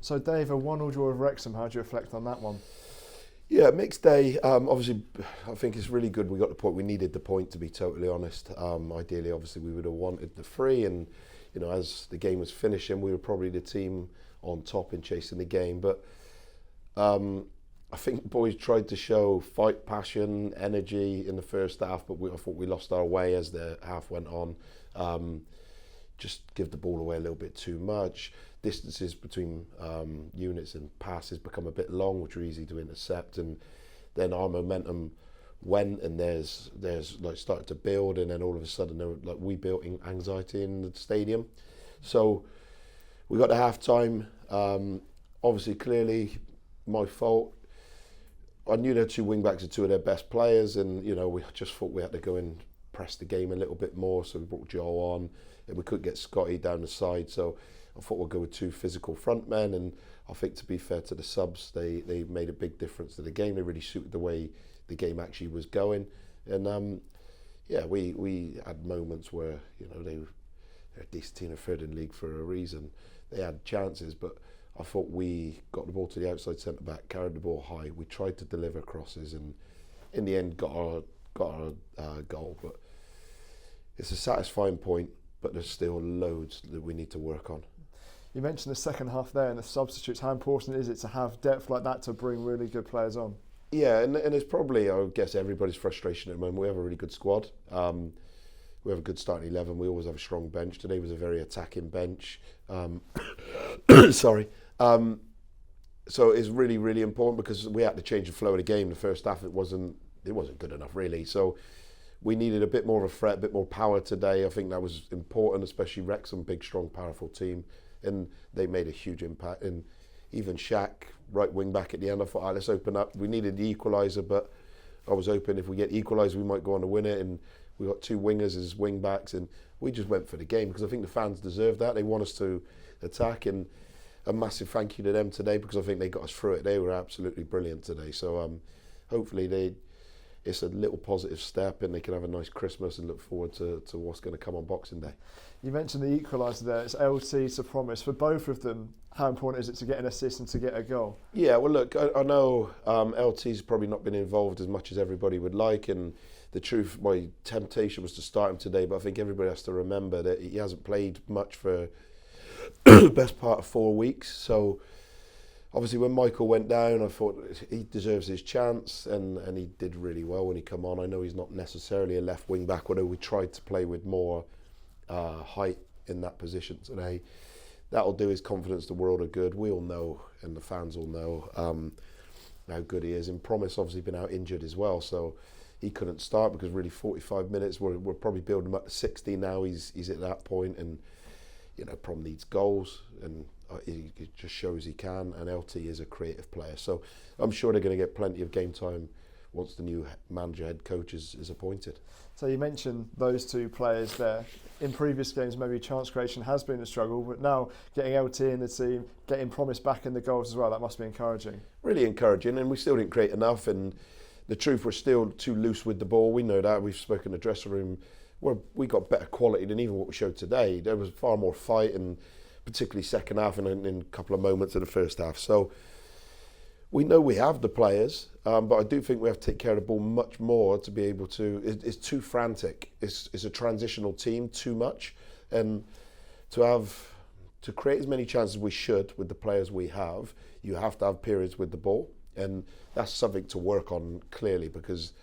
So Dave, a 1-1 draw with Wrexham, how do you reflect on that one? Yeah, mixed day. Obviously, I think it's really good we got the point. We needed the point, to be totally honest. Ideally, obviously, we would have wanted the 3. And, you know, as the game was finishing, we were probably the team on top in chasing the game. But I think the boys tried to show fight, passion, energy in the first half, but I thought we lost our way as the half went on. Just give the ball away a little bit too much. Distances between units and passes become a bit long, which are easy to intercept, and then our momentum went, and there's like started to build, and then all of a sudden there were, like, we built in anxiety in the stadium. So we got to half time. Obviously, clearly my fault. I knew their 2 wing backs are 2 of their best players, and you know we just thought we had to go and press the game a little bit more. So we brought Joe on, and we could get Scotty down the side. So I thought we'd go with 2 physical front men, and I think, to be fair to the subs, they made a big difference to the game. They really suited the way the game actually was going, and yeah, we had moments where, you know, they're a decent team, 3rd in league for a reason. They had chances, but I thought we got the ball to the outside centre back, carried the ball high. We tried to deliver crosses, and in the end got our goal. But it's a satisfying point, but there's still loads that we need to work on. You mentioned the second half there and the substitutes. How important is it to have depth like that to bring really good players on? Yeah, and it's probably, I guess, everybody's frustration at the moment. We have a really good squad. We have a good starting 11. We always have a strong bench. Today was a very attacking bench. Sorry. So it's really, really important, because we had to change the flow of the game. The first half, it wasn't good enough, really. So we needed a bit more of a threat, a bit more power today. I think that was important, especially Wrexham, big, strong, powerful team. And they made a huge impact. And even Shaq, right wing back at the end, I thought, let's open up. We needed the equaliser, but I was hoping if we get the equaliser, we might go on to win it. And we got 2 wingers as wing backs, and we just went for the game, because I think the fans deserve that. They want us to attack, and a massive thank you to them today, because I think they got us through it. They were absolutely brilliant today. So hopefully it's a little positive step, and they can have a nice Christmas and look forward to what's going to come on Boxing Day. You mentioned the equaliser there. It's LT to Promise. For both of them, how important is it to get an assist and to get a goal? Yeah, well, look, I know LT's probably not been involved as much as everybody would like, and the truth, my temptation was to start him today, but I think everybody has to remember that he hasn't played much for the best part of 4 weeks. So obviously when Michael went down, I thought he deserves his chance, and he did really well when he come on. I know he's not necessarily a left wing back, although we tried to play with more height in that position today. That'll do his confidence the world of good. We all know, and the fans all know, how good he is. And Promise obviously been out injured as well, so he couldn't start, because really 45 minutes, we're probably building him up to 60 now. He's at that point, and you know, Prom needs goals, and he just shows he can, and LT is a creative player. So I'm sure they're going to get plenty of game time once the new manager, head coach is appointed. So you mentioned those 2 players there. In previous games, maybe chance creation has been a struggle, but now getting LT in the team, getting Promise back in the goals as well, that must be encouraging. Really encouraging, and we still didn't create enough, and the truth, we're still too loose with the ball. We know that. We've spoken in the dressing room. We got better quality than even what we showed today. There was far more fight, and particularly second half and in a couple of moments in the first half. So we know we have the players, but I do think we have to take care of the ball much more to be able to. It's too frantic. It's a transitional team, too much, and to create as many chances as we should with the players we have, you have to have periods with the ball, and that's something to work on clearly, because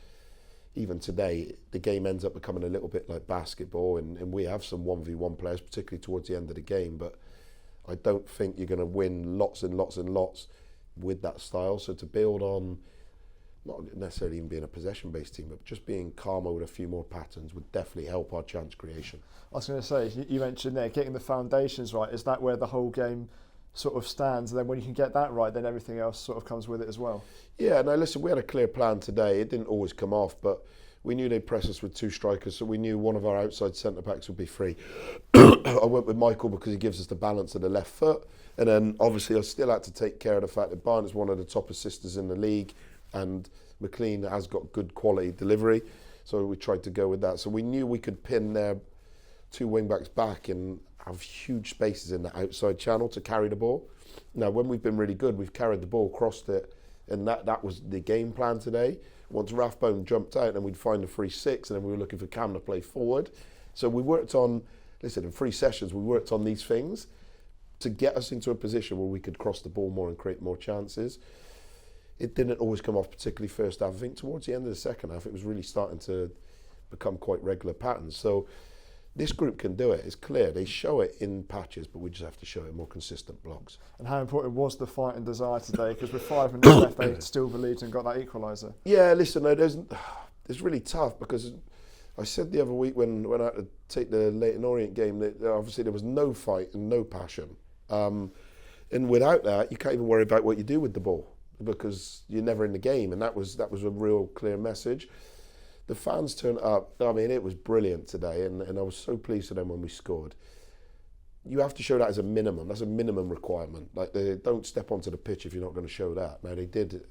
even today the game ends up becoming a little bit like basketball, and we have some 1v1 players, particularly towards the end of the game, but I don't think you're going to win lots and lots and lots with that style. So to build on, not necessarily even being a possession-based team, but just being calmer with a few more patterns would definitely help our chance creation. I was going to say, you mentioned there, getting the foundations right. Is that where the whole game sort of stands? And then when you can get that right, then everything else sort of comes with it as well. Yeah, no, listen, we had a clear plan today. It didn't always come off, but we knew they'd press us with 2 strikers, so we knew one of our outside centre-backs would be free. I went with Michael because he gives us the balance of the left foot, and then obviously I still had to take care of the fact that Barnett's one of the top assisters in the league, and McLean has got good quality delivery, so we tried to go with that. So we knew we could pin their 2 wing-backs back and have huge spaces in the outside channel to carry the ball. Now, when we've been really good, we've carried the ball, crossed it, and that was the game plan today. Once Rathbone jumped out, then we'd find a free 6, and then we were looking for Cam to play forward. So we worked on, in 3 sessions, we worked on these things to get us into a position where we could cross the ball more and create more chances. It didn't always come off, particularly first half. I think towards the end of the second half, it was really starting to become quite regular patterns. So this group can do it. It's clear. They show it in patches, but we just have to show it in more consistent blocks. And how important was the fight and desire today? Because with 5 minutes left, they still believed and got that equaliser. Yeah, listen, no, it's really tough because I said the other week when I had to take the Leyton Orient game that obviously there was no fight and no passion. And without that, you can't even worry about what you do with the ball because you're never in the game. And that was a real clear message. The fans turned up. I mean, it was brilliant today, and I was so pleased with them when we scored. You have to show that as a minimum. That's a minimum requirement. Like, they don't step onto the pitch if you're not going to show that. Now, they did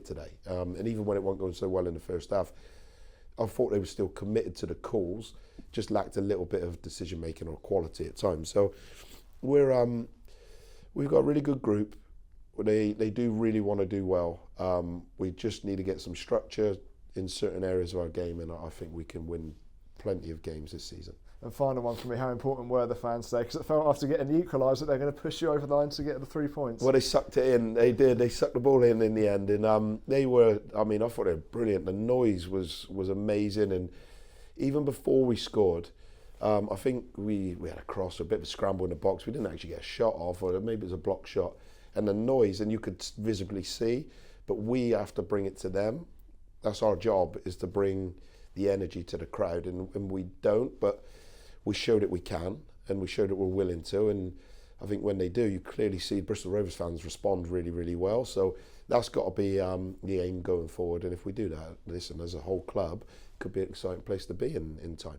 today. And even when it wasn't going so well in the first half, I thought they were still committed to the calls, just lacked a little bit of decision-making or quality at times. So we've got a really good group. They do really want to do well. We just need to get some structure in certain areas of our game, and I think we can win plenty of games this season. And final one for me, how important were the fans today? Because it felt after getting the equaliser, they're going to push you over the line to get the 3 points. Well, they sucked it in. They did. They sucked the ball in the end, and they were. I mean, I thought they were brilliant. The noise was amazing, and even before we scored, I think we had a cross, a bit of a scramble in the box. We didn't actually get a shot off, or maybe it was a block shot, and the noise, and you could visibly see. But we have to bring it to them. That's our job, is to bring the energy to the crowd, and we don't, but we showed it we can, and we showed it we're willing to, and I think when they do, you clearly see Bristol Rovers fans respond really, really well. So that's got to be the aim going forward, and if we do that, listen, as a whole club, it could be an exciting place to be in time.